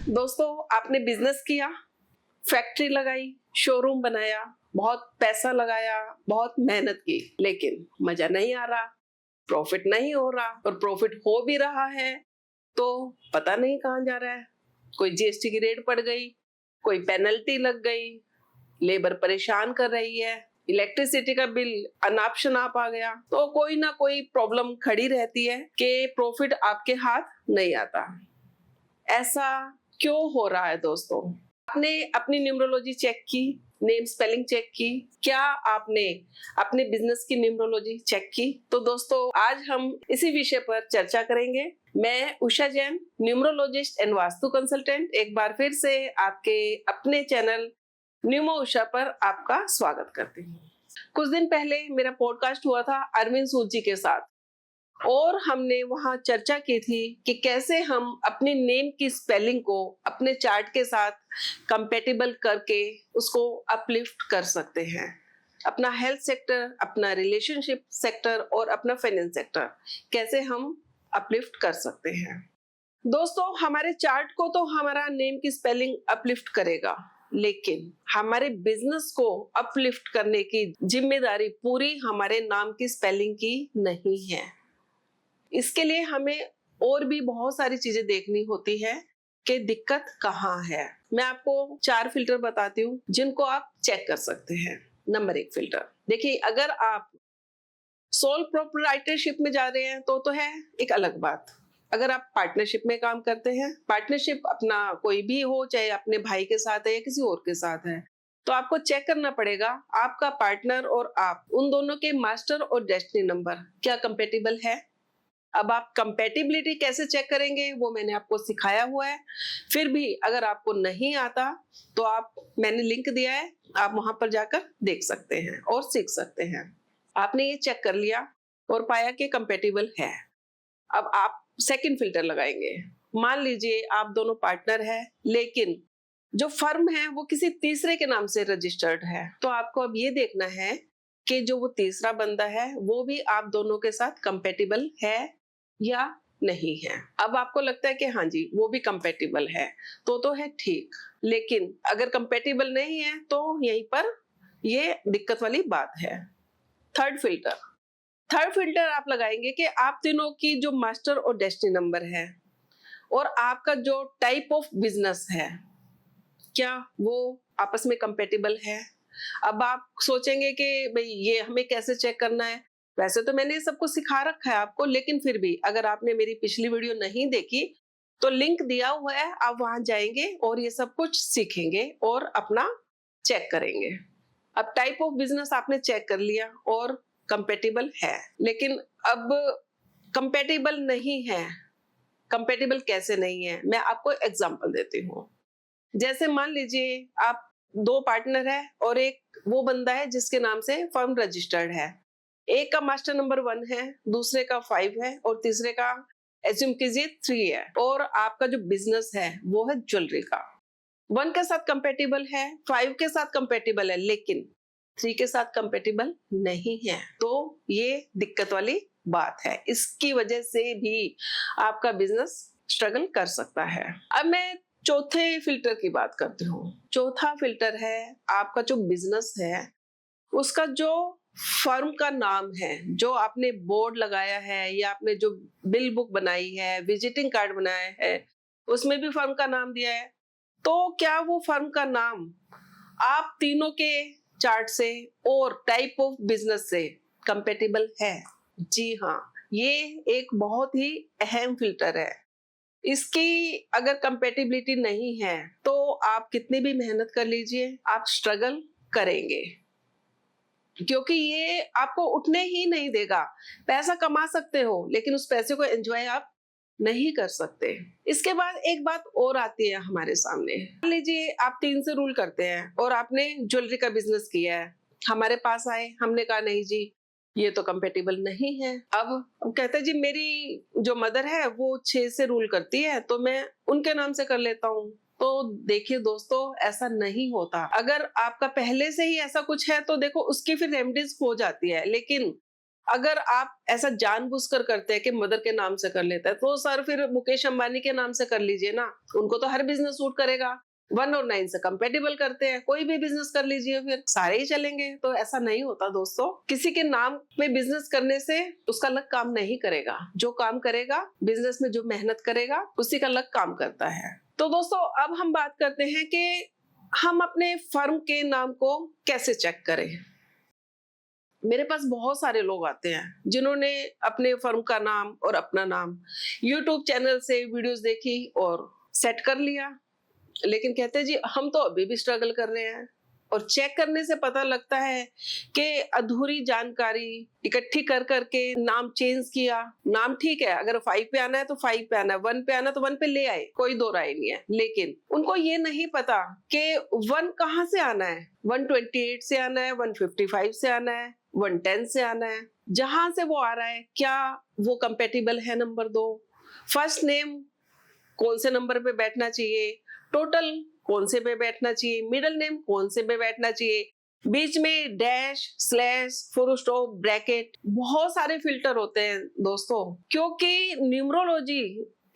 दोस्तों, आपने बिजनेस किया, फैक्ट्री लगाई, शोरूम बनाया, बहुत पैसा लगाया, बहुत मेहनत की, लेकिन मजा नहीं आ रहा, प्रॉफिट नहीं हो रहा, और प्रॉफिट हो भी रहा है तो पता नहीं कहाँ जा रहा है। कोई जीएसटी की रेड पड़ गई, कोई पेनल्टी लग गई, लेबर परेशान कर रही है, इलेक्ट्रिसिटी का बिल अनाप शनाप आ गया, तो कोई ना कोई प्रॉब्लम खड़ी रहती है कि प्रॉफिट आपके हाथ नहीं आता। ऐसा क्यों हो रहा है दोस्तों? आपने अपनी न्यूमरोलॉजी चेक की, नेम स्पेलिंग चेक की, क्या आपने अपने बिजनेस की न्यूमरोलॉजी चेक की? तो दोस्तों, आज हम इसी विषय पर चर्चा करेंगे। मैं Usha Jain, numerologist and vastu consultant, एक बार फिर से आपके अपने चैनल न्यूमो उषा पर आपका स्वागत करती हूँ। कुछ दिन पहले मेरा पॉडकास्ट हुआ था अरविंद सूद जी के साथ, और हमने वहां चर्चा की थी कि कैसे हम अपनी नेम की स्पेलिंग को अपने चार्ट के साथ कंपैटिबल करके उसको अपलिफ्ट कर सकते हैं। अपना हेल्थ सेक्टर, अपना रिलेशनशिप सेक्टर और अपना फाइनेंस सेक्टर कैसे हम अपलिफ्ट कर सकते हैं। दोस्तों, हमारे चार्ट को तो हमारा नेम की स्पेलिंग अपलिफ्ट करेगा, लेकिन हमारे बिजनेस को अपलिफ्ट करने की जिम्मेदारी पूरी हमारे नाम की स्पेलिंग की नहीं है। इसके लिए हमें और भी बहुत सारी चीजें देखनी होती है कि दिक्कत कहाँ है। मैं आपको 4 फिल्टर बताती हूँ जिनको आप चेक कर सकते हैं। नंबर 1 फिल्टर देखिए, अगर आप सोल प्रोप्राइटरशिप में जा रहे हैं तो है एक अलग बात। अगर आप पार्टनरशिप में काम करते हैं, पार्टनरशिप अपना कोई भी हो, चाहे अपने भाई के साथ है या किसी और के साथ है, तो आपको चेक करना पड़ेगा आपका पार्टनर और आप, उन दोनों के मास्टर और डेस्टिनी नंबर क्या कंपेटिबल है। अब आप कंपैटिबिलिटी कैसे चेक करेंगे वो मैंने आपको सिखाया हुआ है। फिर भी अगर आपको नहीं आता तो मैंने लिंक दिया है, आप वहां पर जाकर देख सकते हैं और सीख सकते हैं। आपने ये चेक कर लिया और पाया कि कंपैटिबल है। अब आप सेकंड फिल्टर लगाएंगे। मान लीजिए आप दोनों पार्टनर है, लेकिन जो फर्म है वो किसी तीसरे के नाम से रजिस्टर्ड है, तो आपको अब ये देखना है कि जो वो तीसरा बंदा है वो भी आप दोनों के साथ कंपैटिबल है या नहीं है। अब आपको लगता है कि हाँ जी वो भी कंपैटिबल है तो है ठीक, लेकिन अगर कंपैटिबल नहीं है तो यहीं पर ये दिक्कत वाली बात है। थर्ड फिल्टर आप लगाएंगे कि आप तीनों की जो मास्टर और डेस्टिनी नंबर है और आपका जो टाइप ऑफ बिजनेस है, क्या वो आपस में कंपैटिबल है। अब आप सोचेंगे कि भाई ये हमें कैसे चेक करना है। वैसे तो मैंने सब कुछ सिखा रखा है आपको, लेकिन फिर भी अगर आपने मेरी पिछली वीडियो नहीं देखी तो लिंक दिया हुआ है, आप वहां जाएंगे और ये सब कुछ सीखेंगे और अपना चेक करेंगे। अब टाइप ऑफ बिजनेस आपने चेक कर लिया और कंपैटिबल है, लेकिन अब कंपैटिबल नहीं है। कंपैटिबल कैसे नहीं है, मैं आपको एग्जांपल देती हूँ। जैसे मान लीजिए आप 2 पार्टनर है और एक वो बंदा है जिसके नाम से फर्म रजिस्टर्ड है। एक का मास्टर नंबर 1 है, दूसरे का 5 है और तीसरे का एज्यूम कीजिए 3 है, और आपका जो बिजनेस है वो है ज्वेलरी का। 1 के साथ कंपैटिबल है, 5 के साथ कंपैटिबल है, लेकिन 3 के साथ कंपैटिबल नहीं है, तो ये दिक्कत वाली बात है। इसकी वजह से भी आपका बिजनेस स्ट्रगल कर सकता है। अब मैं चौथे फिल्टर की बात करती हूँ। चौथा फिल्टर है आपका जो बिजनेस है उसका जो फर्म का नाम है, जो आपने बोर्ड लगाया है या आपने जो बिल बुक बनाई है, विजिटिंग कार्ड बनाया है, उसमें भी फर्म का नाम दिया है, तो क्या वो फर्म का नाम आप तीनों के चार्ट से और टाइप ऑफ बिजनेस से कंपैटिबल है? जी हाँ, ये एक बहुत ही अहम फिल्टर है। इसकी अगर कंपैटिबिलिटी नहीं है तो आप कितनी भी मेहनत कर लीजिए, आप स्ट्रगल करेंगे, क्योंकि ये आपको उठने ही नहीं देगा। पैसा कमा सकते हो लेकिन उस पैसे को एंजॉय आप नहीं कर सकते। इसके बाद एक बात और आती है हमारे सामने। मान लीजिए आप 3 से रूल करते हैं और आपने ज्वेलरी का बिजनेस किया है, हमारे पास आए, हमने कहा नहीं जी ये तो कंपेटिबल नहीं है। अब कहते हैं जी मेरी जो मदर है वो 6 से रूल करती है तो मैं उनके नाम से कर लेता हूँ। तो देखिए दोस्तों, ऐसा नहीं होता। अगर आपका पहले से ही ऐसा कुछ है तो देखो उसकी फिर रेमेडीज हो जाती है, लेकिन अगर आप ऐसा जानबूझकर करते हैं कि मदर के नाम से कर लेता है, तो सर फिर मुकेश अंबानी के नाम से कर लीजिए ना, उनको तो हर बिजनेस सूट करेगा। 1 और 9 से कंपेटेबल करते हैं, कोई भी बिजनेस कर लीजिए, फिर सारे ही चलेंगे। तो ऐसा नहीं होता दोस्तों, किसी के नाम में बिजनेस करने से उसका लक काम नहीं करेगा। जो काम करेगा बिजनेस में, जो मेहनत करेगा, उसी का लक काम करता है। तो दोस्तों अब हम बात करते हैं कि हम अपने फर्म के नाम को कैसे चेक करें। मेरे पास बहुत सारे लोग आते हैं जिन्होंने अपने फर्म का नाम और अपना नाम YouTube चैनल से वीडियोस देखी और सेट कर लिया, लेकिन कहते हैं जी हम तो अभी भी स्ट्रगल कर रहे हैं। और चेक करने से पता लगता है कि अधूरी जानकारी इकट्ठी कर करके नाम चेंज किया। नाम ठीक है, अगर 5 पे आना है तो 5 पे आना है, 1 पे आना है तो 1 पे ले आए, कोई दो राय नहीं है। लेकिन उनको ये नहीं पता कि 1 कहाँ से आना है, 128 से आना है, 155 से आना है, 110 से आना है। जहां से वो आ रहा है क्या वो कंपेटिबल है नंबर 2, फर्स्ट नेम कौन से नंबर पे बैठना चाहिए, टोटल कौन से पे बैठना चाहिए, मिडिल नेम कौन से पे बैठना चाहिए, बीच में dash, slash, full stop, bracket, बहुत सारे फिल्टर होते हैं दोस्तों। क्योंकि न्यूमरोलॉजी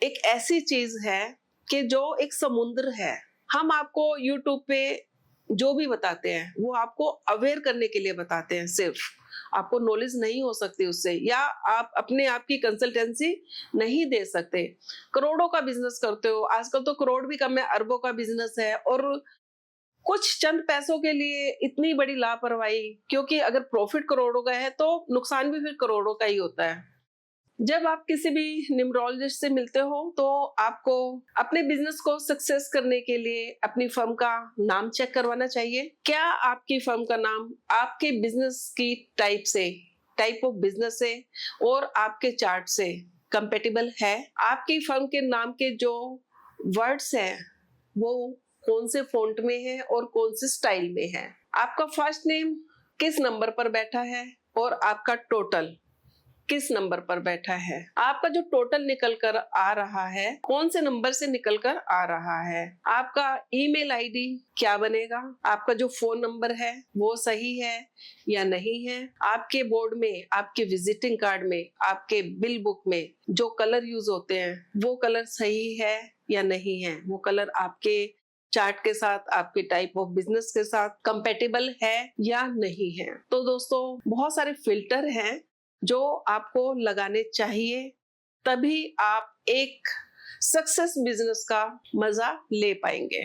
एक ऐसी चीज है कि जो एक समुद्र है। हम आपको यूट्यूब पे जो भी बताते हैं वो आपको अवेयर करने के लिए बताते हैं, सिर्फ आपको नॉलेज नहीं हो सकती उससे, या आप अपने आप की कंसल्टेंसी नहीं दे सकते। करोड़ों का बिजनेस करते हो, आजकल तो करोड़ भी कम है, अरबों का बिजनेस है, और कुछ चंद पैसों के लिए इतनी बड़ी लापरवाही। क्योंकि अगर प्रॉफिट करोड़ों का है तो नुकसान भी फिर करोड़ों का ही होता है। जब आप किसी भी न्यूमरोलॉजिस्ट से मिलते हो तो आपको अपने बिजनेस को सक्सेस करने के लिए अपनी फर्म का नाम चेक करवाना चाहिए। क्या आपकी फर्म का नाम आपके बिजनेस की टाइप ऑफ बिजनेस से और आपके चार्ट से कंपेटिबल है? आपकी फर्म के नाम के जो वर्ड्स हैं वो कौन से फॉन्ट में है और कौन से स्टाइल में है? आपका फर्स्ट नेम किस नंबर पर बैठा है और आपका टोटल किस नंबर पर बैठा है? आपका जो टोटल निकल कर आ रहा है कौन से नंबर से निकल कर आ रहा है? आपका ईमेल आईडी क्या बनेगा? आपका जो फोन नंबर है वो सही है या नहीं है? आपके बोर्ड में, आपके विजिटिंग कार्ड में, आपके बिल बुक में जो कलर यूज होते हैं वो कलर सही है या नहीं है? वो कलर आपके चार्ट के साथ, आपके टाइप ऑफ बिजनेस के साथ कंपेटेबल है या नहीं है? तो दोस्तों बहुत सारे फिल्टर हैं जो आपको लगाने चाहिए, तभी आप एक सक्सेस बिजनेस का मजा ले पाएंगे।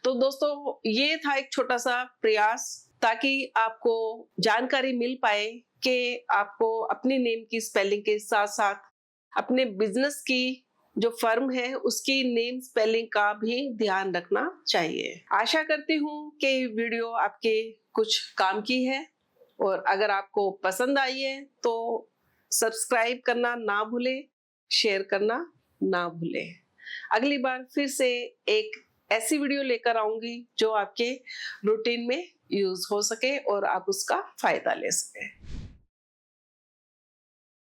तो दोस्तों ये था एक छोटा सा प्रयास, ताकि आपको जानकारी मिल पाए कि आपको अपनी नेम की स्पेलिंग के साथ साथ अपने बिजनेस की जो फर्म है उसकी नेम स्पेलिंग का भी ध्यान रखना चाहिए। आशा करती हूँ कि वीडियो आपके कुछ काम की है, और अगर आपको पसंद आई है तो सब्सक्राइब करना ना भूलें, शेयर करना ना भूलें। अगली बार फिर से एक ऐसी वीडियो लेकर आऊंगी जो आपके रूटीन में यूज हो सके और आप उसका फायदा ले सके।